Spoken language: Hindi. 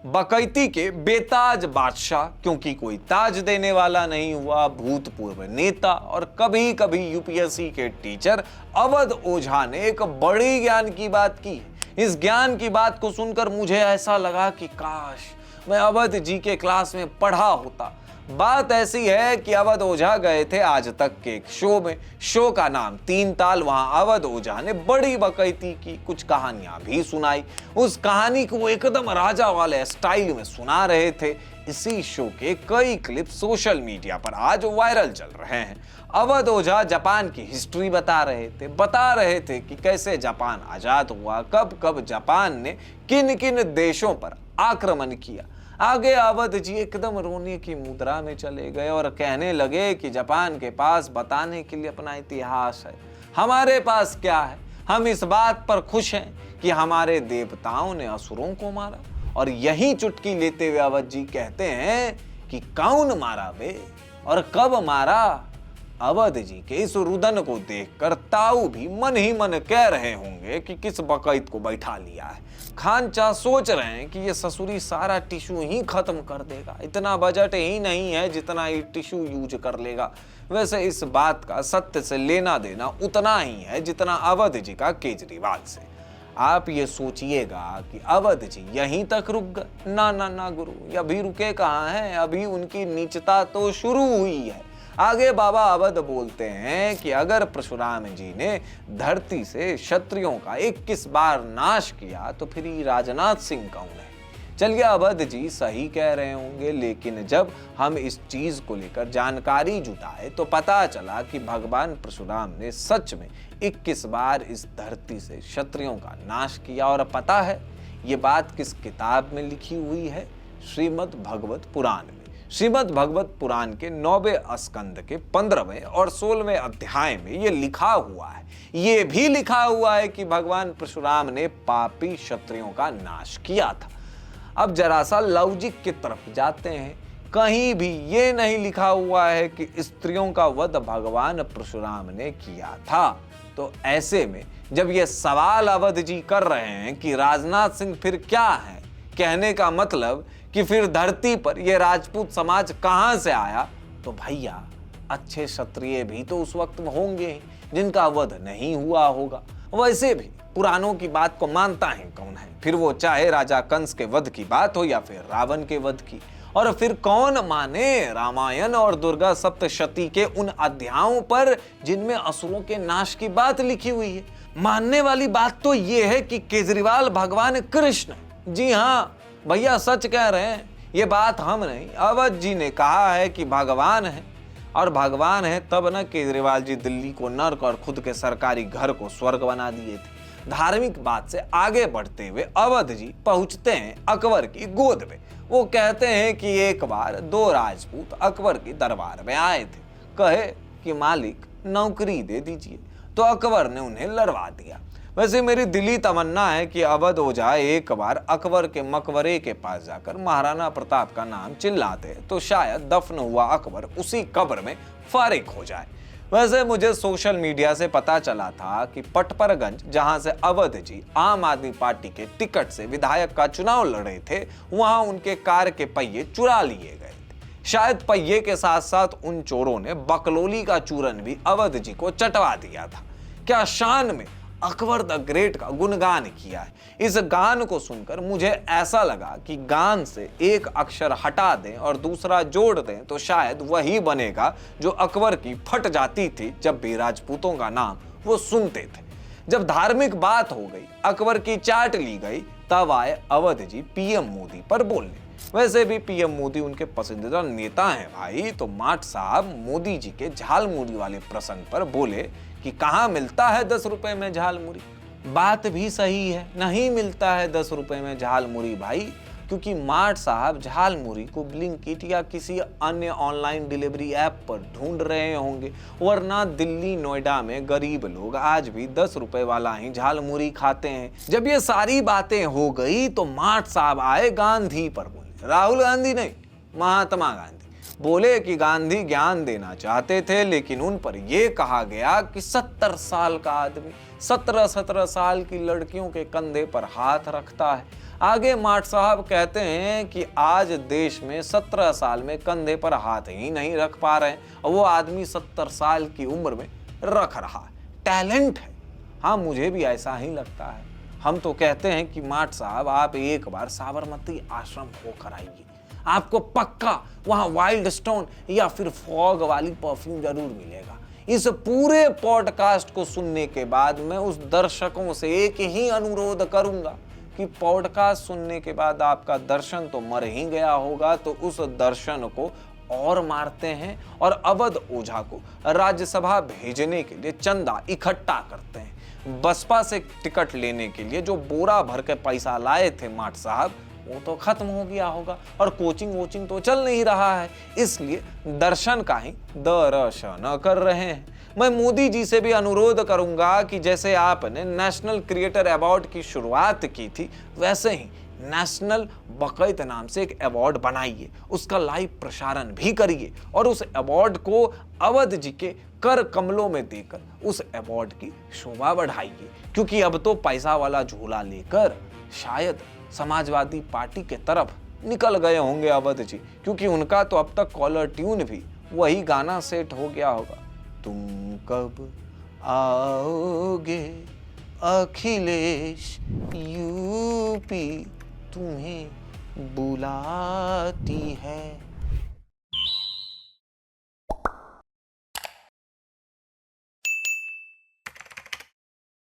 बकैती के बेताज बादशाह, क्योंकि कोई ताज देने वाला नहीं हुआ, भूतपूर्व नेता और कभी कभी यूपीएससी के टीचर अवध ओझा ने एक बड़ी ज्ञान की बात की। इस ज्ञान की बात को सुनकर मुझे ऐसा लगा कि काश मैं अवध जी के क्लास में पढ़ा होता। बात ऐसी है कि अवध ओझा गए थे आज तक के एक शो में। शो का नाम तीन ताल। वहां अवध ओझा ने बड़ी बकैती की, कुछ कहानियां भी सुनाई। उस कहानी को वो एकदम राजा वाले स्टाइल में सुना रहे थे। इसी शो के कई क्लिप सोशल मीडिया पर आज वायरल चल रहे हैं। अवध ओझा जापान की हिस्ट्री बता रहे थे कि कैसे जापान आजाद हुआ, कब कब जापान ने किन किन देशों पर आक्रमण किया। आगे अवध जी एकदम रोने की मुद्रा में चले गए और कहने लगे कि जापान के पास बताने के लिए अपना इतिहास है, हमारे पास क्या है। हम इस बात पर खुश हैं कि हमारे देवताओं ने असुरों को मारा। और यही चुटकी लेते हुए अवध जी कहते हैं कि कौन मारा बे और कब मारा। अवध जी के इस रुदन को देखकर ताऊ भी मन ही मन कह रहे होंगे कि किस बकैत को बैठा लिया है। खानचा सोच रहे हैं कि ये ससुरी सारा टिश्यू ही खत्म कर देगा, इतना बजट ही नहीं है जितना ये टिश्यू यूज कर लेगा। वैसे इस बात का सत्य से लेना देना उतना ही है जितना अवध जी का केजरीवाल से। आप ये सोचिएगा कि अवध जी यहीं तक रुक गए। ना गुरु, अभी रुके कहाँ हैं, अभी उनकी नीचता तो शुरू हुई है। आगे बाबा अवध बोलते हैं कि अगर परशुराम जी ने धरती से क्षत्रियों का 21 बार नाश किया तो फिर ये राजनाथ सिंह कौन है। चलिए, अवध जी सही कह रहे होंगे, लेकिन जब हम इस चीज को लेकर जानकारी जुटाए तो पता चला कि भगवान परशुराम ने सच में 21 बार इस धरती से क्षत्रियों का नाश किया। और पता है ये बात किस किताब में लिखी हुई है? श्रीमद् भगवत पुराण में। श्रीमद् भगवत पुराण के 9वें स्कंद के 15वें और 16वें अध्याय में ये लिखा हुआ है। ये भी लिखा हुआ है कि भगवान परशुराम ने पापी क्षत्रियों का नाश किया था। अब जरा सा लॉजिक की तरफ जाते हैं। कहीं भी ये नहीं लिखा हुआ है कि स्त्रियों का वध भगवान परशुराम ने किया था। तो ऐसे में जब ये सवाल अवध जी कर रहे हैं कि राजनाथ सिंह फिर क्या है, कहने का मतलब कि फिर धरती पर यह राजपूत समाज कहां से आया, तो भैया अच्छे क्षत्रिय भी तो उस वक्त होंगे ही जिनका वध नहीं हुआ होगा। वैसे भी पुराणों की बात को मानता है कौन है, फिर वो चाहे राजा कंस के वध की बात हो या फिर रावण के वध की। और फिर कौन माने रामायण और दुर्गा सप्तशती के उन अध्यायों पर जिनमें असुरों के नाश की बात लिखी हुई है। मानने वाली बात तो ये है कि केजरीवाल भगवान कृष्ण। जी हाँ भैया, सच कह रहे हैं, ये बात हम नहीं, अवध जी ने कहा है कि भगवान है। और भगवान है तब न केजरीवाल जी दिल्ली को नर्क और खुद के सरकारी घर को स्वर्ग बना दिए थे। धार्मिक बात से आगे बढ़ते हुए अवध जी पहुंचते हैं अकबर की गोद में। वो कहते हैं कि एक बार 2 राजपूत अकबर के दरबार में आए थे, कहे कि मालिक नौकरी दे दीजिए, तो अकबर ने उन्हें लड़वा दिया। वैसे मेरी दिली तमन्ना है कि अवध ओझा एक बार अकबर के मकबरे के पास जाकर महाराणा प्रताप का नाम चिल्लाते तो शायद दफन हुआ अकबर उसी कब्र में फारिग हो जाए। वैसे मुझे सोशल मीडिया से पता चला था कि पटपरगंज, जहां से अवध जी आम आदमी पार्टी के टिकट से विधायक का चुनाव लड़े थे, वहां उनके कार के पहिए चुरा लिए गए थे। शायद पहिए के साथ साथ उन चोरों ने बकलोली का चूरन भी अवध जी को चटवा दिया था। क्या शान में अकबर द ग्रेट का गुणगान किया है। इस गान को सुनकर मुझे ऐसा लगा कि गान से एक अक्षर हटा दें और दूसरा जोड़ दें तो शायद वही बनेगा जो अकबर की फट जाती थी जब भी राजपूतों का नाम वो सुनते थे। जब धार्मिक बात हो गई, अकबर की चाट ली गई, तब आए अवध जी पीएम मोदी पर बोलने। वैसे भी पीएम मोदी उनके पसंदीदा नेता हैं भाई। तो माठ साहब मोदी जी के झालमुरी वाले प्रसंग पर बोले कि कहाँ मिलता है 10 रुपए में झालमुरी। बात भी सही है, नहीं मिलता है 10 रुपए में झालमुरी भाई, क्योंकि माठ साहब झालमुरी को ब्लिंकिट या किसी अन्य ऑनलाइन डिलीवरी ऐप पर ढूंढ रहे होंगे, वरना दिल्ली नोएडा में गरीब लोग आज भी 10 रुपए वाला ही झालमुरी खाते हैं। जब ये सारी बातें हो गई तो माठ साहब आए गांधी पर बोले। राहुल गांधी नहीं, महात्मा गांधी। बोले कि गांधी ज्ञान देना चाहते थे, लेकिन उन पर यह कहा गया कि 70 साल का आदमी 17 साल की लड़कियों के कंधे पर हाथ रखता है। आगे माठ साहब कहते हैं कि आज देश में 17 साल में कंधे पर हाथ ही नहीं रख पा रहे हैं और वो आदमी 70 साल की उम्र में रख रहा है। टैलेंट है। हाँ, मुझे भी ऐसा ही लगता है। हम तो कहते हैं कि माठ साहब आप एक बार साबरमती आश्रम होकर आइए, आपको पक्का वहां वाइल्ड स्टोन या फिर फॉग वाली परफ्यूम जरूर मिलेगा। इस पूरे पॉडकास्ट को सुनने के बाद मैं उस दर्शकों से एक ही अनुरोध करूंगा कि पॉडकास्ट सुनने के बाद आपका दर्शन तो मर ही गया होगा, तो उस दर्शन को और मारते हैं और अवध ओझा को राज्यसभा भेजने के लिए चंदा इकट्ठा करते हैं। बसपा से टिकट लेने के लिए जो बोरा भर के पैसा लाए थे माठ साहब, वो तो खत्म हो गया होगा और कोचिंग वोचिंग तो चल नहीं रहा है, इसलिए दर्शन का ही दर्शन कर रहे हैं। मैं मोदी जी से भी अनुरोध करूंगा कि जैसे आपने नेशनल क्रिएटर अवार्ड की शुरुआत की थी, वैसे ही नेशनल बकैत नाम से एक अवार्ड बनाइए, उसका लाइव प्रसारण भी करिए और उस अवार्ड को अवध जी के कर कमलों में देकर उस अवार्ड की शोभा बढ़ाइए। क्योंकि अब तो पैसा वाला झोला लेकर शायद समाजवादी पार्टी के तरफ निकल गए होंगे अवध जी, क्योंकि उनका तो अब तक कॉलर ट्यून भी वही गाना सेट हो गया होगा, तुम कब आओगे अखिलेश, यूपी तुम्हें बुलाती है।